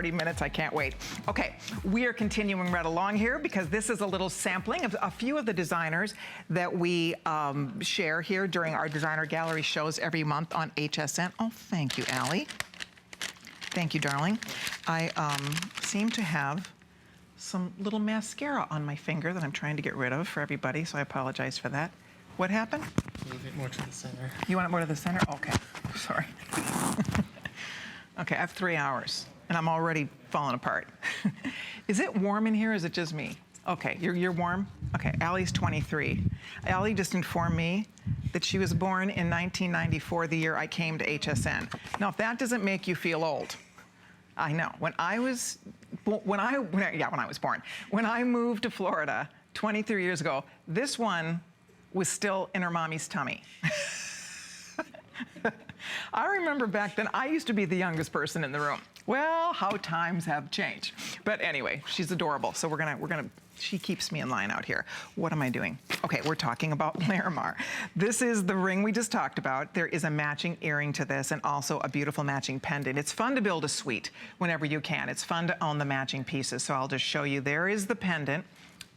30 minutes, I can't wait. Okay, we are continuing right along here because this is a little sampling of a few of the designers that we share here during our designer gallery shows every month on HSN. Oh, thank you, Allie. Thank you, darling. I seem to have some little mascara on my finger that I'm trying to get rid of for everybody, so I apologize for that. What happened? Move it more to the center. You want it more to the center? Okay, sorry. Okay, I have 3 hours, and I'm already falling apart. Is it warm in here, or is it just me? Okay, you're warm? Okay, Allie's 23. Allie just informed me that she was born in 1994, the year I came to HSN. Now, if that doesn't make you feel old, I know. When I was born, when I moved to Florida 23 years ago, this one was still in her mommy's tummy. I remember back then, I used to be the youngest person in the room. Well, how times have changed. But anyway, she's adorable. So she keeps me in line out here. What am I doing? Okay, we're talking about Larimar. This is the ring we just talked about. There is a matching earring to this and also a beautiful matching pendant. It's fun to build a suite whenever you can. It's fun to own the matching pieces. So I'll just show you. There is the pendant.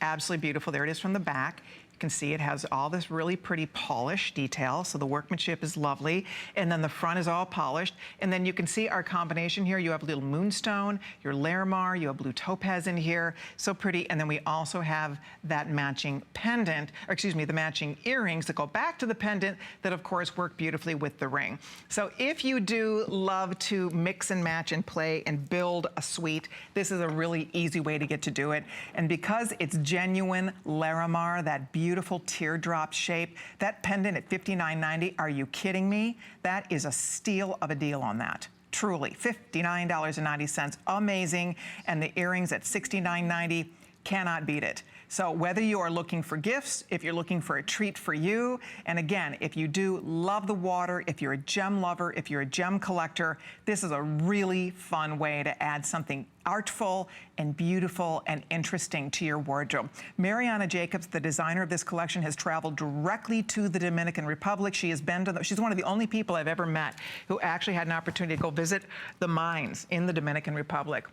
Absolutely beautiful. There it is from the back. You can see it has all this really pretty polished detail, so the workmanship is lovely. And then the front is all polished. And then you can see our combination here. You have a little Moonstone, your Larimar, you have blue topaz in here, so pretty. And then we also have that matching pendant, or excuse me, the matching earrings that go back to the pendant that of course work beautifully with the ring. So if you do love to mix and match and play and build a suite, this is a really easy way to get to do it. And because it's genuine Larimar, that beautiful teardrop shape, that pendant at $59.90, are you kidding me? That is a steal of a deal on that. Truly, $59.90, amazing. And the earrings at $69.90, cannot beat it. So whether you are looking for gifts, if you're looking for a treat for you, and again, if you do love the water, if you're a gem lover, if you're a gem collector, this is a really fun way to add something artful and beautiful and interesting to your wardrobe. Mariana Jacobs, the designer of this collection, has traveled directly to the Dominican Republic. She has been to she's one of the only people I've ever met who actually had an opportunity to go visit the mines in the Dominican Republic.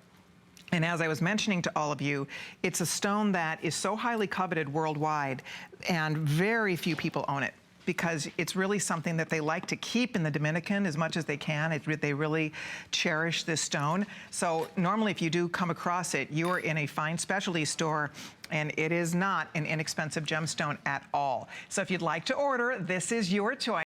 And as I was mentioning to all of you, it's a stone that is so highly coveted worldwide, and very few people own it because it's really something that they like to keep in the Dominican as much as they can. They really cherish this stone. So normally if you do come across it, you are in a fine specialty store, and it is not an inexpensive gemstone at all. So if you'd like to order, this is your choice.